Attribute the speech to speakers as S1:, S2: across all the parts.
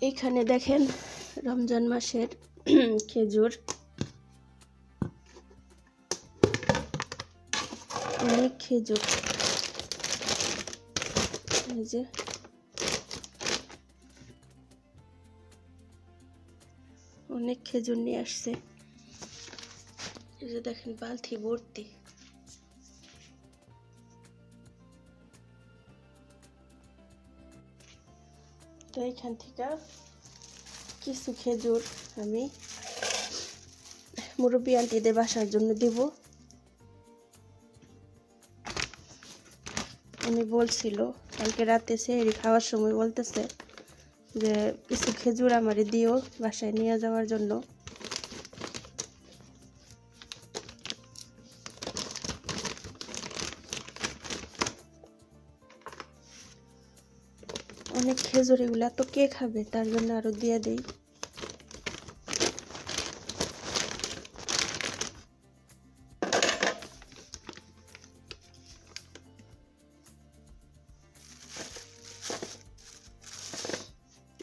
S1: এইখানে দেখেন রমজান মাসের খেজুর, অনেক খেজুর, এই যে অনেক খেজুর নিয়ে আসছে। এই যে দেখেন বালতি ভর্তি। তো এইখান থেকে কিছু খেজুর আমি মুরব্বী আন্টিদের বাসার জন্য দিব। উনি বলছিল কালকে রাতে সেহরি খাওয়ার সময় বলতেছে যে কিছু খেজুর আমারে দিও বাসায় নিয়ে যাওয়ার জন্য। অনেক খেজুর, এগুলো তো কে খাবে, তার জন্য আরো দিয়ে দেই।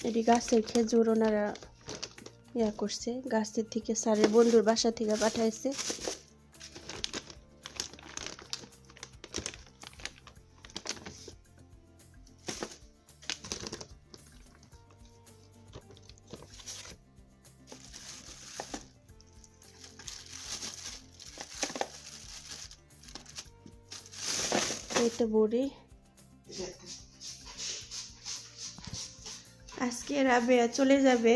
S1: এটি গাছের খেজুর ওনারা ইয়া করছে, গাছের থেকে স্যারের বন্ধুর বাসা থেকে পাঠাইছে। এটা বড়ি। আজকে রাবেয়া চলে যাবে।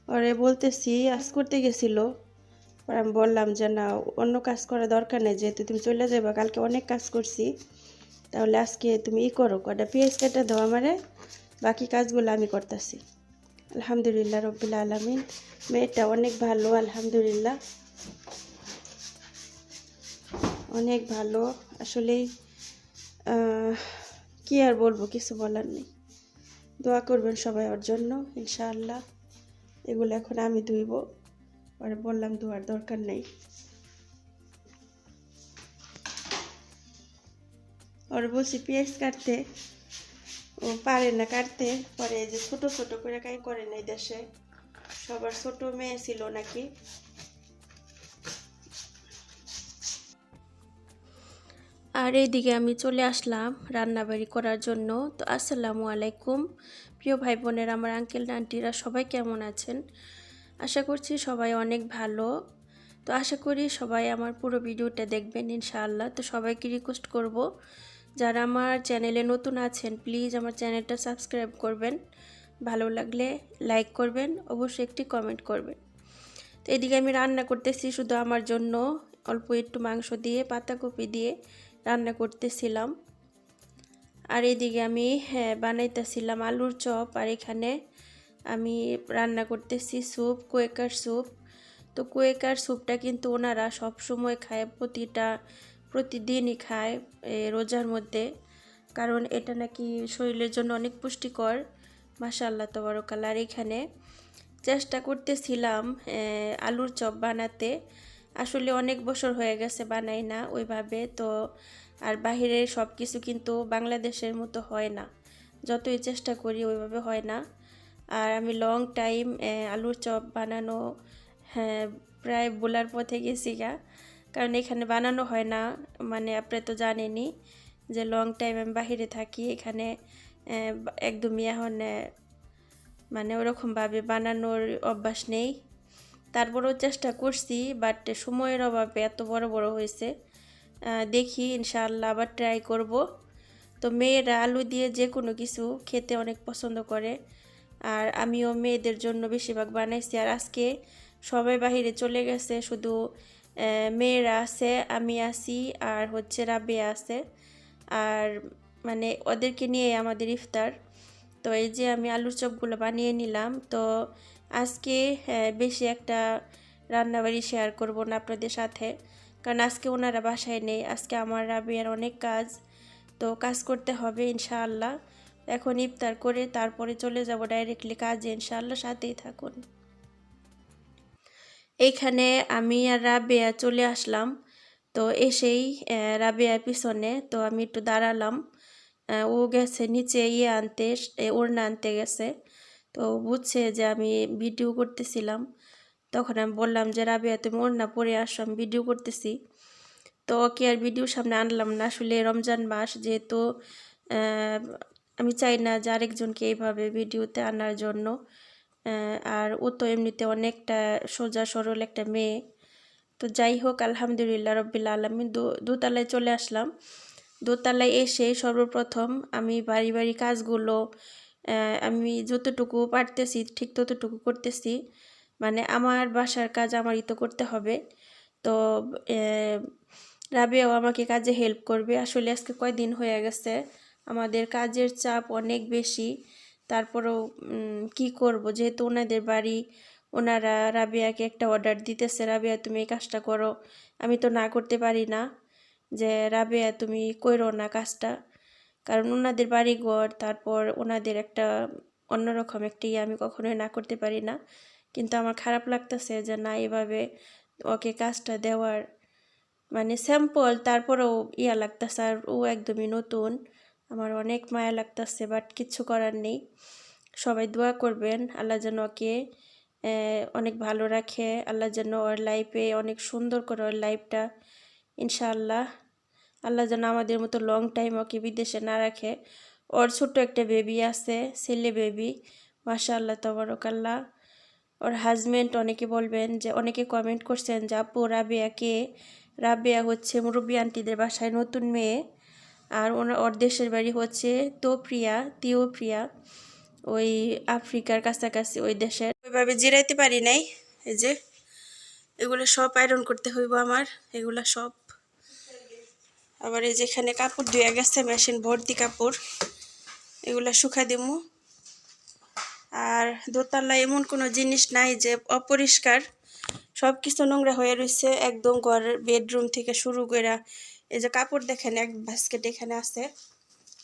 S1: ওরে বলতেছি আজ করতে গেছিল, আমি বললাম যে না, অন্য কাজ করা দরকার নেই, যেহেতু তুমি চলে যাবে, কালকে অনেক কাজ করছি, তাহলে আজকে তুমি করো, কটা পেঁয়াজ কেটে দাও আমারে, বাকি কাজগুলো আমি করতেছি। আলহামদুলিল্লাহ রব্বিল আলামিন, মেয়েটা অনেক ভালো, আলহামদুলিল্লাহ অনেক ভালো। আসলেই কি আর বলবো, কিছু বলার নেই। দোয়া করবেন সবাই ওর জন্য, ইনশাআল্লাহ। এগুলো এখন আমি ধুইব, পরে বললাম ধোয়ার দরকার নেই। ওর বলছি পেঁয়াজ কাটতে, ও পারে না কাটতে, পরে যে ছোট ছোট করে কাই করে নাই, দেশে সবার ছোট মেয়ে ছিল নাকি। আর এইদিকে আমি চলে আসলাম রান্নাবাড়ি করার জন্য। তো আসসালামু আলাইকুম প্রিয় ভাই বোনের, আমার আঙ্কেল আন্টিরা সবাই কেমন আছেন? আশা করছি সবাই অনেক ভালো। তো আশা করি সবাই আমার পুরো ভিডিওটা দেখবেন ইনশাআল্লাহ। তো সবাইকে রিকোয়েস্ট করব, যারা আমার চ্যানেলে নতুন আছেন প্লিজ আমার চ্যানেলটা সাবস্ক্রাইব করবেন, ভালো লাগলে লাইক করবেন, অবশ্যই একটি কমেন্ট করবেন। তো এদিকে আমি রান্না করতেছি শুধু আমার জন্য, অল্প একটু মাংস দিয়ে পাতাকপি দিয়ে রান্না করতেছিলাম। আর এদিকে আমি বানাইতেছিলাম আলুর চপ, আর এখানে আমি রান্না করতেছি স্যুপ, কোয়েকার স্যুপ। তো কোয়েকার স্যুপটা কিন্তু ওনারা সব সময় খায়, প্রতিদিনই খায় রোজার মধ্যে, কারণ এটা নাকি শরীরের জন্য অনেক পুষ্টিকর। মাশাআল্লাহ তাবারাকাল্লাহ। আর এখানে চেষ্টা করতেছিলাম আলুর চপ বানাতে, আসলে অনেক বছর হয়ে গেছে বানাই না ওইভাবে। তো আর বাহিরের সব কিছু কিন্তু বাংলাদেশের মতো হয় না, যতই চেষ্টা করি ওইভাবে হয় না। আর আমি লং টাইম আলুর চপ বানানো প্রায় বলার পথে গেছি গা, কারণ এখানে বানানো হয় না, মানে আপনি তো জানেনই যে লং টাইম আমি বাহিরে থাকি, এখানে একদমই এখন মানে ওরকমভাবে বানানোর অভ্যাস নেই। তারপরেও চেষ্টা করছি, বাট সময়ের অভাবে এত বড় বড় হয়েছে। দেখি ইনশাআল্লাহ আবার ট্রাই করব। তো মেয়েরা আলু দিয়ে যে কোনো কিছু খেতে অনেক পছন্দ করে, আর আমিও মেয়েদের জন্য বেশিরভাগ বানাইছি। আর আজকে সবাই বাহিরে চলে গেছে, শুধু মেয়েরা আছে, আমি আছি, আর হচ্ছে রাবেয়া আছে, আর মানে ওদেরকে নিয়ে আমাদের ইফতার। তো এই যে আমি আলুর চপগুলো বানিয়ে নিলাম। তো আজকে বেশি একটা রান্নাবাড়ি শেয়ার করব না আপনাদের সাথে, কারণ আজকে ওনারা বাসায় নেই, আজকে আমার রাবিয়ার অনেক কাজ, তো কাজ করতে হবে ইনশাআল্লাহ। এখন ইফতার করে তারপরে চলে যাব ডাইরেক্টলি কাজে, ইনশাআল্লাহ সাথেই থাকুন। এইখানে আমি আর রাবেয়া চলে আসলাম তো এসেই রাবেয়ার পিছনে তো আমি একটু দাঁড়ালাম। ও গেছে নিচে আনতে, ওড়না আনতে গেছে। তো বুঝছে যে আমি ভিডিও করতেছিলাম। তখন আমি বললাম যে রাবেয়া তুমি ওড়না পরে আসো, আমি ভিডিও করতেছি। তো ওকে আর ভিডিওর সামনে আনলাম না, আসলে রমজান মাস যেহেতু আমি চাই না যে আরেকজনকে এইভাবে ভিডিওতে আনার জন্য। আর ও তো এমনিতে অনেকটা সোজা সরল একটা মেয়ে। তো যাই হোক, আলহামদুলিল্লাহ রব্বিল আলামিন দোতলায় চলে আসলাম। দোতলায় এসে সর্বপ্রথম আমি বাড়ি কাজগুলো আমি যতটুকু পারতেছি ঠিক ততটুকু করতেছি। মানে আমার বাসার কাজ আমারই তো করতে হবে। তো রাবেয়াও আমাকে কাজে হেল্প করবে। আসলে আজকে কয়দিন হয়ে গেছে আমাদের কাজের চাপ অনেক বেশি। তারপরেও কি করব, যেহেতু ওনাদের বাড়ি, ওনারা রাবেয়াকে একটা অর্ডার দিতেছে, রাবেয়া তুমি এই কাজটা করো। আমি তো না করতে পারি না যে রাবেয়া তুমি কইরো না কাজটা, কারণ ওনাদের বাড়িঘর, তারপর ওনাদের একটা অন্যরকম একটা আমি কখনোই না করতে পারি না। কিন্তু আমার খারাপ লাগতেছে যে না এভাবে ওকে কাজটা দেওয়ার, মানে স্যাম্পল, তারপরেও লাগতেছে। আর ও একদমই নতুন, আমার অনেক মায়া লাগতেছে, বাট কিচ্ছু করার নেই। সবাই দোয়া করবেন আল্লাহ যেন ওকে অনেক ভালো রাখে, আল্লাহ যেন ওর লাইফে অনেক সুন্দর করে ওর লাইফটা, ইনশাআল্লাহ আল্লাহ যেন আমাদের মতো লং টাইম ওকে বিদেশে না রাখে। ওর ছোট্ট একটা বেবি আছে, ছেলে বেবি, মাশাআল্লাহ তাবারাকাল্লাহ। ওর হাজব্যান্ড, অনেকে বলবেন যে অনেকে কমেন্ট করছেন যে আপু রাবেয়াকে, রাবেয়া হচ্ছে মুরব্বী আন্টিদের বাসায় নতুন মেয়ে, আর ওর দেশের বাড়ি হচ্ছে তিওপ্রিয়া, ওই আফ্রিকার কাছাকাছি ওই দেশের। ওইভাবে জিরাইতে পারি নাই, এই যে এগুলো সব আয়রন করতে হইব আমার, এগুলা সব। আবার এই যেখানে কাপড় ধুয়ে গেছে, মেশিন ভর্তি কাপড়, এগুলা শুকা দিমু। আর দোতলায় এমন কোনো জিনিস নাই যে অপরিষ্কার, সব কিছু নোংরা হয়ে রয়েছে একদম। ঘরের বেডরুম থেকে শুরু করে এই যে কাপড় দেখেন, এক বাস্কেট এখানে আছে,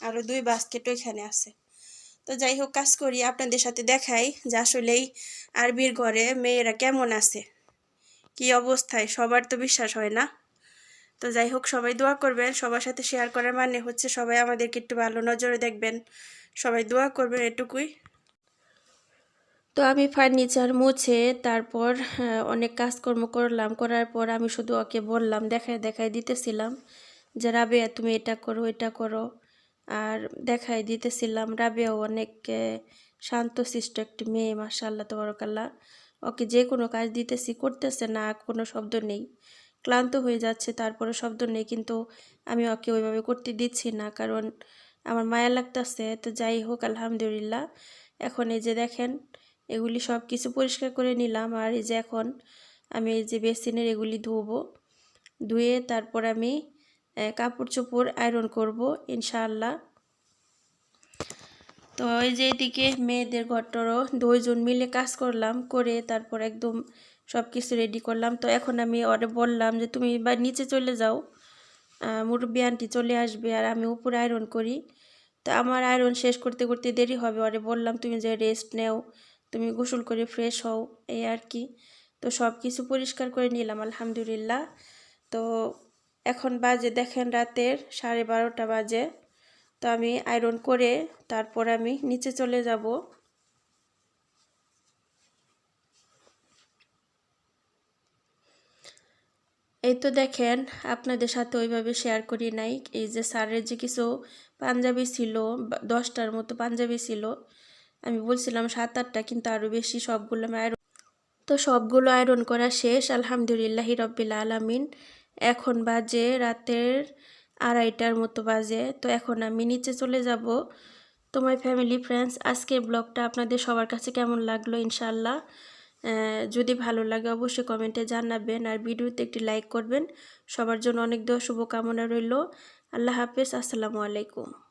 S1: আরও 2 বাস্কেট ওইখানে আছে। তো যাই হোক, কাজ করি, আপনাদের সাথে দেখাই যে আসলেই আরবির ঘরে মেয়েরা কেমন আছে, কি অবস্থায়, সবার তো বিশ্বাস হয় না। তো যাই হোক, সবাই দোয়া করবেন, সবার সাথে শেয়ার করার মানে হচ্ছে সবাই আমাদেরকে একটু ভালো নজরে দেখবেন, সবাই দোয়া করবেন, এটুকুই। তো আমি ফার্নিচার মুছে তারপর অনেক কাজকর্ম করলাম, করার পর আমি শুধু ওকে বললাম, দেখায় দিতেছিলাম যে রাবেয়া তুমি এটা করো এটা করো, আর দেখাই দিতেছিলাম। রাবেয়াও অনেক শান্তশিষ্ট একটি মেয়ে, মাশাআল্লাহ তাবারাকাল্লাহ। ওকে যে কোনো কাজ দিতেছি করতেছে না, কোনো শব্দ নেই, ক্লান্ত হয়ে যাচ্ছে তারপরে শব্দ নেই, কিন্তু আমি ওকে ওইভাবে করতে দিচ্ছি না, কারণ আমার মায়া লাগতেছে। তো যাই হোক, আলহামদুলিল্লাহ। এখন এই যে দেখেন, এগুলি সব কিছু পরিষ্কার করে নিলাম। আর এই যে এখন আমি এই যে বেসিনের এগুলি ধুয়ে তারপর আমি কাপড় চোপড় আয়রন করব ইনশাআল্লাহ। তো এই যে এদিকে মেয়েদের ঘরটারও 2 জন মিলে কাজ করলাম, করে তারপর একদম সব কিছু রেডি করলাম। তো এখন আমি ওরে বললাম যে তুমি বা নিচে চলে যাও, মুরব্বি আন্টি চলে আসবে, আর আমি উপরে আয়রন করি। তো আমার আয়রন শেষ করতে করতে দেরি হবে, ওরে বললাম তুমি যে রেস্ট নেও, তুমি গোসল করে ফ্রেশ হও, এই আর কি। তো সব কিছু পরিষ্কার করে নিলাম আলহামদুলিল্লাহ। তো এখন বাজে দেখেন রাতের 12:30 বাজে। তো আমি আয়রন করে তারপর আমি নিচে চলে যাব। এই তো দেখেন, আপনাদের সাথে ওইভাবে শেয়ার করি নাই। এই যে স্যারের যে কিছু পাঞ্জাবি ছিল, 10টার মতো পাঞ্জাবি ছিল, আমি বলছিলাম 7-8টা, কিন্তু আরও বেশি। সবগুলো আমি সবগুলো আয়রন করা শেষ, আলহামদুলিল্লাহি রব্বিল আলামিন। এখন বাজে রাতের 2:30টার মতো বাজে। তো এখন আমি নিচে চলে যাব। তো মাই ফ্যামিলি ফ্রেন্ডস, আজকের ব্লগটা আপনাদের সবার কাছে কেমন লাগলো, ইনশাআল্লাহ যদি ভালো লাগে অবশ্যই কমেন্টে জানাবেন, আর ভিডিওতে একটি লাইক করবেন। সবার জন্য অনেক দোয়া শুভকামনা রইল। আল্লাহ হাফেজ, আসসালামু আলাইকুম।